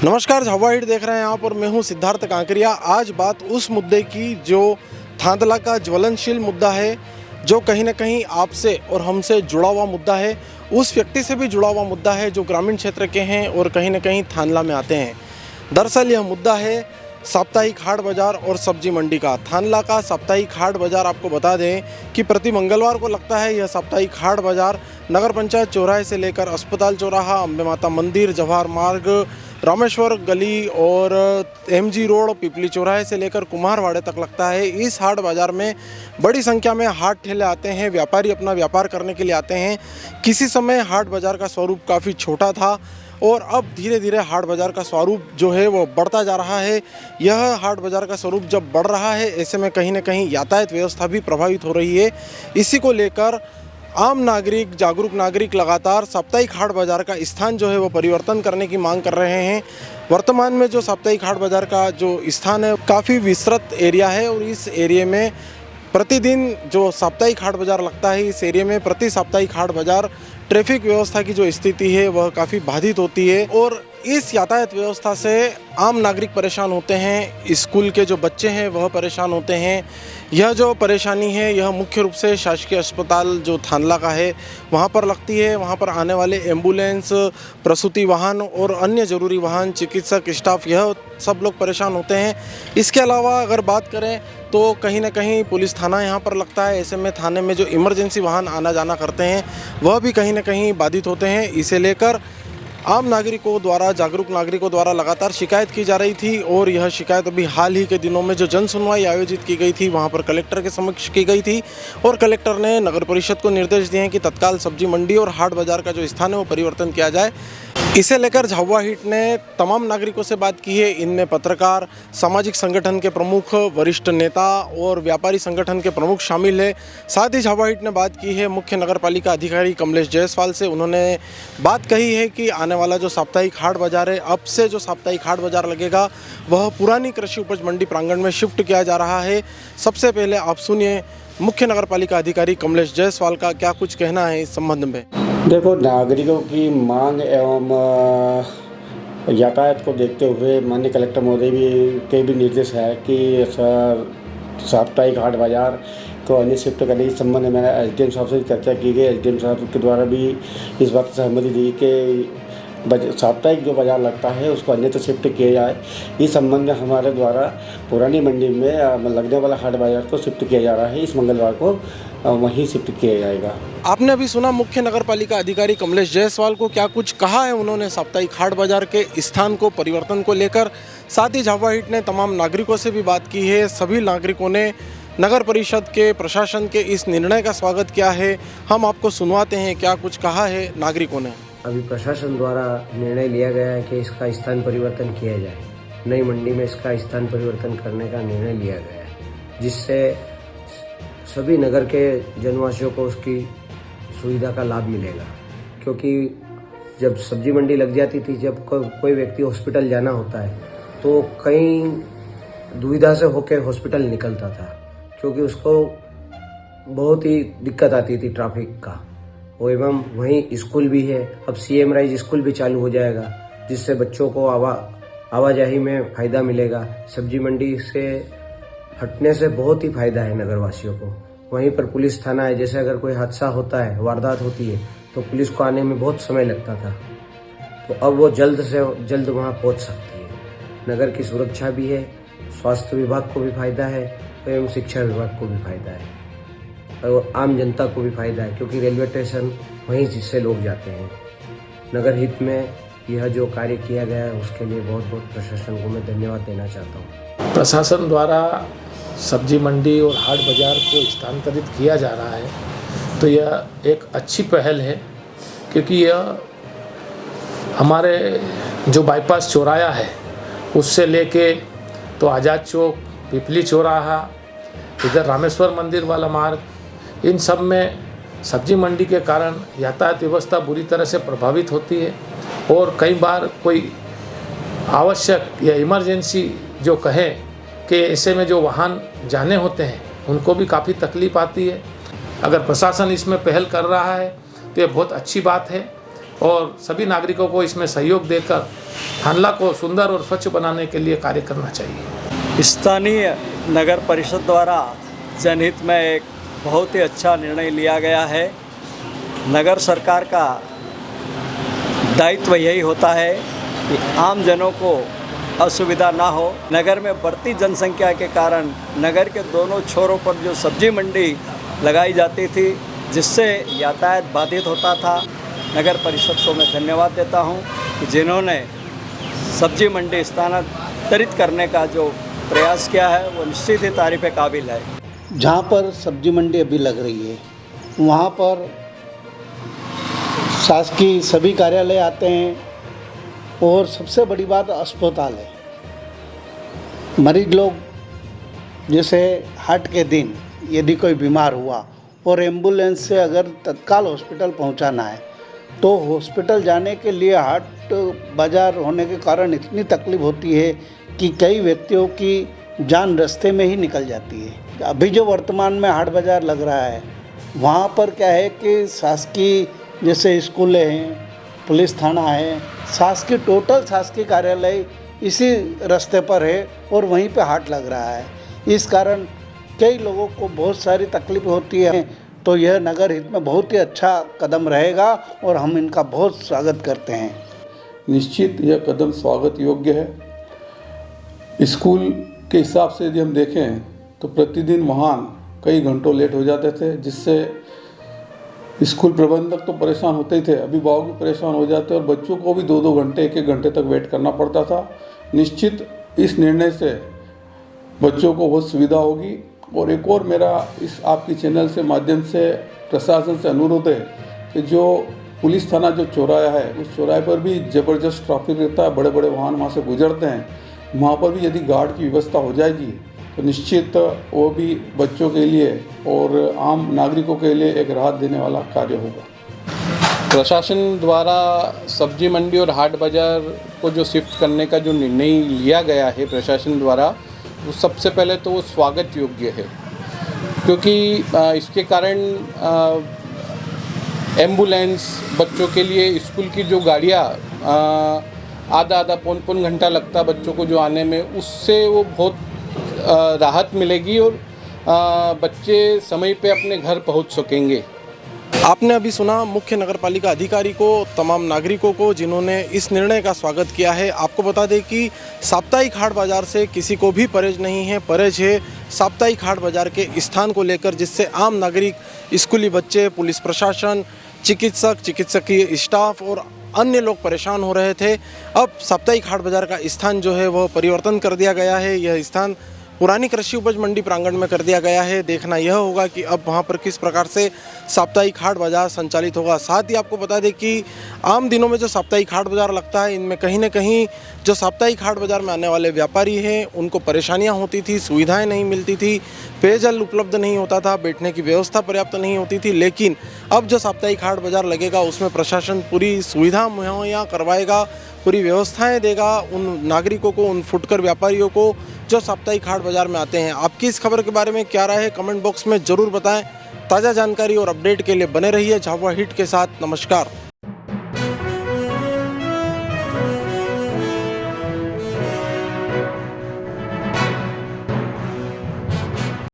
नमस्कार, झाबुआ हिट देख रहे हैं आप और मैं हूं सिद्धार्थ कांकरिया। आज बात उस मुद्दे की जो थांदला का ज्वलनशील मुद्दा है, जो कहीं ना कहीं आपसे और हमसे जुड़ा हुआ मुद्दा है, उस व्यक्ति से भी जुड़ा हुआ मुद्दा है जो ग्रामीण क्षेत्र के हैं और कहीं ना कहीं थांदला में आते हैं। दरअसल यह मुद्दा है साप्ताहिक हाट बाज़ार और सब्जी मंडी का। थांदला का साप्ताहिक हाट बाज़ार आपको बता दें कि प्रति मंगलवार को लगता है। यह साप्ताहिक हाट बाज़ार नगर पंचायत चौराहे से लेकर अस्पताल चौराहा, अम्बे माता मंदिर, जवाहर मार्ग, रामेश्वर गली और एमजी रोड, पिपली चौराहे से लेकर कुम्हारवाड़े तक लगता है। इस हाट बाज़ार में बड़ी संख्या में हाट ठेले आते हैं, व्यापारी अपना व्यापार करने के लिए आते हैं। किसी समय हाट बाज़ार का स्वरूप काफ़ी छोटा था और अब धीरे धीरे हाट बाज़ार का स्वरूप जो है वो बढ़ता जा रहा है। यह हाट बाज़ार का स्वरूप जब बढ़ रहा है, ऐसे में कहीं ना कहीं यातायात व्यवस्था भी प्रभावित हो रही है। इसी को लेकर आम नागरिक, जागरूक नागरिक लगातार साप्ताहिक हाट बाज़ार का स्थान जो है वो परिवर्तन करने की मांग कर रहे हैं। वर्तमान में जो साप्ताहिक हाट बाज़ार का जो स्थान है काफ़ी विस्तृत एरिया है और इस एरिया में प्रतिदिन जो साप्ताहिक हाट बाज़ार लगता है, इस एरिया में प्रति साप्ताहिक हाट बाज़ार ट्रैफिक व्यवस्था की जो स्थिति है वह काफ़ी बाधित होती है और इस यातायात व्यवस्था से आम नागरिक परेशान होते हैं। स्कूल के जो बच्चे हैं वह परेशान होते हैं। यह जो परेशानी है यह मुख्य रूप से शासकीय अस्पताल जो थांदला का है वहाँ पर लगती है। वहाँ पर आने वाले एम्बुलेंस, प्रसूति वाहन और अन्य ज़रूरी वाहन, चिकित्सक स्टाफ, यह सब लोग परेशान होते हैं। इसके अलावा अगर बात करें तो कहीं ना कहीं पुलिस थाना यहाँ पर लगता है। ऐसे में थाने में जो इमरजेंसी वाहन आना जाना करते हैं वह भी कहीं ना कहीं बाधित होते हैं। इसे लेकर आम नागरिकों द्वारा, जागरूक नागरिकों द्वारा लगातार शिकायत की जा रही थी और यह शिकायत अभी हाल ही के दिनों में जो जन सुनवाई आयोजित की गई थी वहां पर कलेक्टर के समक्ष की गई थी और कलेक्टर ने नगर परिषद को निर्देश दिए हैं कि तत्काल सब्जी मंडी और हाट बाज़ार का जो स्थान है वो परिवर्तन किया जाए। इसे लेकर झाबुआ हिट ने तमाम नागरिकों से बात की है। इनमें पत्रकार, सामाजिक संगठन के प्रमुख, वरिष्ठ नेता और व्यापारी संगठन के प्रमुख शामिल है। साथ ही झाबुआ हिट ने बात की है मुख्य नगरपालिका अधिकारी कमलेश जायसवाल से। उन्होंने बात कही है कि आने वाला जो साप्ताहिक हाट बाज़ार है, अब से जो साप्ताहिक हाट बाज़ार लगेगा वह पुरानी कृषि उपज मंडी प्रांगण में शिफ्ट किया जा रहा है। सबसे पहले आप सुनिए मुख्य नगरपालिका अधिकारी कमलेश जायसवाल का क्या कुछ कहना है इस संबंध में। देखो, नागरिकों की मांग एवं यातायात को देखते हुए माननीय कलेक्टर महोदय के भी निर्देश है कि साप्ताहिक हाट बाज़ार को अन्य शिफ्ट करने के संबंध में एसडीएम साहब से चर्चा की गई। एसडीएम साहब के द्वारा भी इस बात से सहमति दी कि साप्ताहिक जो बाज़ार लगता है उसको अन्यत्र शिफ्ट किया जाए। इस संबंध में हमारे द्वारा पुरानी मंडी में लगने वाला हाट बाज़ार को शिफ्ट किया जा रहा है। इस मंगलवार को वहीं शिफ्ट किया जाएगा। आपने अभी सुना मुख्य नगरपालिका अधिकारी कमलेश जायसवाल को, क्या कुछ कहा है उन्होंने साप्ताहिक हाट बाज़ार के स्थान को परिवर्तन को लेकर। साथ ही झाबुआ हिट ने तमाम नागरिकों से भी बात की है। सभी नागरिकों ने नगर परिषद के, प्रशासन के इस निर्णय का स्वागत किया है। हम आपको सुनवाते हैं क्या कुछ कहा है नागरिकों ने। अभी प्रशासन द्वारा निर्णय लिया गया है कि इसका स्थान परिवर्तन किया जाए। नई मंडी में इसका स्थान परिवर्तन करने का निर्णय लिया गया है, जिससे सभी नगर के जनवासियों को उसकी सुविधा का लाभ मिलेगा। क्योंकि जब सब्जी मंडी लग जाती थी, जब कोई व्यक्ति हॉस्पिटल जाना होता है तो कई दुविधा से होकर हॉस्पिटल निकलता था, क्योंकि उसको बहुत ही दिक्कत आती थी ट्रैफिक का। और एवं वहीं स्कूल भी है। अब सीएम राइज स्कूल भी चालू हो जाएगा, जिससे बच्चों को आवाजाही में फ़ायदा मिलेगा। सब्जी मंडी से हटने से बहुत ही फ़ायदा है नगरवासियों को। वहीं पर पुलिस थाना है, जैसे अगर कोई हादसा होता है, वारदात होती है, तो पुलिस को आने में बहुत समय लगता था, तो अब वो जल्द से जल्द वहाँ पहुँच सकती है। नगर की सुरक्षा भी है, स्वास्थ्य विभाग को भी फ़ायदा है एवं शिक्षा विभाग को भी फ़ायदा है और आम जनता को भी फ़ायदा है, क्योंकि रेलवे स्टेशन वहीं जिससे लोग जाते हैं। नगर हित में यह जो कार्य किया गया है उसके लिए बहुत बहुत प्रशासन को मैं धन्यवाद देना चाहता हूँ। प्रशासन द्वारा सब्जी मंडी और हाट बाज़ार को स्थानांतरित किया जा रहा है, तो यह एक अच्छी पहल है, क्योंकि यह हमारे जो बाईपास चौराहा है उससे लेके तो आज़ाद चौक पिपली चौराहा, इधर रामेश्वर मंदिर वाला मार्ग, इन सब में सब्जी मंडी के कारण यातायात व्यवस्था बुरी तरह से प्रभावित होती है और कई बार कोई आवश्यक या इमरजेंसी जो कहें कि ऐसे में जो वाहन जाने होते हैं उनको भी काफ़ी तकलीफ आती है। अगर प्रशासन इसमें पहल कर रहा है तो ये बहुत अच्छी बात है और सभी नागरिकों को इसमें सहयोग देकर थांदला को सुंदर और स्वच्छ बनाने के लिए कार्य करना चाहिए। स्थानीय नगर परिषद द्वारा जनहित में एक बहुत ही अच्छा निर्णय लिया गया है। नगर सरकार का दायित्व यही होता है कि आम जनों को असुविधा ना हो। नगर में बढ़ती जनसंख्या के कारण नगर के दोनों छोरों पर जो सब्जी मंडी लगाई जाती थी, जिससे यातायात बाधित होता था, नगर परिषद को मैं धन्यवाद देता हूं कि जिन्होंने सब्जी मंडी स्थानांतरित करने का जो प्रयास किया है वो निश्चित ही तारीफ़ काबिल है। जहाँ पर सब्जी मंडी अभी लग रही है वहाँ पर शासकीय सभी कार्यालय आते हैं और सबसे बड़ी बात अस्पताल है। मरीज लोग जैसे हार्ट के दिन यदि कोई बीमार हुआ और एम्बुलेंस से अगर तत्काल हॉस्पिटल पहुंचाना है तो हॉस्पिटल जाने के लिए हाट बाज़ार होने के कारण इतनी तकलीफ होती है कि कई व्यक्तियों की जान रास्ते में ही निकल जाती है। अभी जो वर्तमान में हाट बाज़ार लग रहा है वहाँ पर क्या है कि शासकीय जैसे स्कूलें हैं, पुलिस थाना है, शासकीय टोटल शासकीय कार्यालय इसी रास्ते पर है और वहीं पे हाट लग रहा है। इस कारण कई लोगों को बहुत सारी तकलीफ होती है। तो यह नगर हित में बहुत ही अच्छा कदम रहेगा और हम इनका बहुत स्वागत करते हैं। निश्चित यह कदम स्वागत योग्य है। स्कूल के हिसाब से यदि हम देखें तो प्रतिदिन वाहन कई घंटों लेट हो जाते थे, जिससे स्कूल प्रबंधक तो परेशान होते ही थे, अभिभावक भी परेशान हो जाते और बच्चों को भी 2-2 घंटे 1-1 घंटे तक वेट करना पड़ता था। निश्चित इस निर्णय से बच्चों को बहुत सुविधा होगी। और एक और मेरा इस आपकी चैनल से माध्यम से प्रशासन से अनुरोध है कि जो पुलिस थाना जो चौराहा है उस चौराहे पर भी ज़बरदस्त ट्रैफिक रहता है, बड़े बड़े वाहन वहाँ से गुजरते हैं, वहाँ पर भी यदि गार्ड की व्यवस्था हो जाएगी तो निश्चित वो भी बच्चों के लिए और आम नागरिकों के लिए एक राहत देने वाला कार्य होगा। प्रशासन द्वारा सब्जी मंडी और हाट बाज़ार को जो शिफ्ट करने का जो निर्णय लिया गया है प्रशासन द्वारा, वो सबसे पहले तो वो स्वागत योग्य है, क्योंकि इसके कारण एम्बुलेंस, बच्चों के लिए स्कूल की जो गाड़ियाँ आधा पौन घंटा लगता बच्चों को जो आने में, उससे वो बहुत राहत मिलेगी और बच्चे समय पे अपने घर पहुंच सकेंगे। आपने अभी सुना मुख्य नगरपालिका अधिकारी को, तमाम नागरिकों को जिन्होंने इस निर्णय का स्वागत किया है। आपको बता दें कि साप्ताहिक हाट बाज़ार से किसी को भी परहेज नहीं है। परहेज है साप्ताहिक हाट बाज़ार के स्थान को लेकर, जिससे आम नागरिक, स्कूली बच्चे, पुलिस प्रशासन, चिकित्सक, चिकित्सकीय स्टाफ और अन्य लोग परेशान हो रहे थे। अब साप्ताहिक हाट बाज़ार का स्थान जो है वह परिवर्तन कर दिया गया है। यह स्थान पुरानी कृषि उपज मंडी प्रांगण में कर दिया गया है। देखना यह होगा कि अब वहां पर किस प्रकार से साप्ताहिक हाट बाज़ार संचालित होगा। साथ ही आपको बता दें कि आम दिनों में जो साप्ताहिक हाट बाज़ार लगता है, इनमें कहीं ना कहीं जो साप्ताहिक हाट बाज़ार में आने वाले व्यापारी हैं उनको परेशानियां होती थी, सुविधाएं नहीं मिलती थी, पेयजल उपलब्ध नहीं होता था, बैठने की व्यवस्था पर्याप्त नहीं होती थी। लेकिन अब जो साप्ताहिक हाट बाज़ार लगेगा उसमें प्रशासन पूरी सुविधा मुहैया करवाएगा, पूरी व्यवस्थाएं देगा उन नागरिकों को, उन फुटकर व्यापारियों को जो साप्ताहिक हाट बाज़ार में आते हैं। आपकी इस खबर के बारे में क्या राय है, कमेंट बॉक्स में ज़रूर बताएं। ताज़ा जानकारी और अपडेट के लिए बने रहिए झाबुआ हिट के साथ। नमस्कार।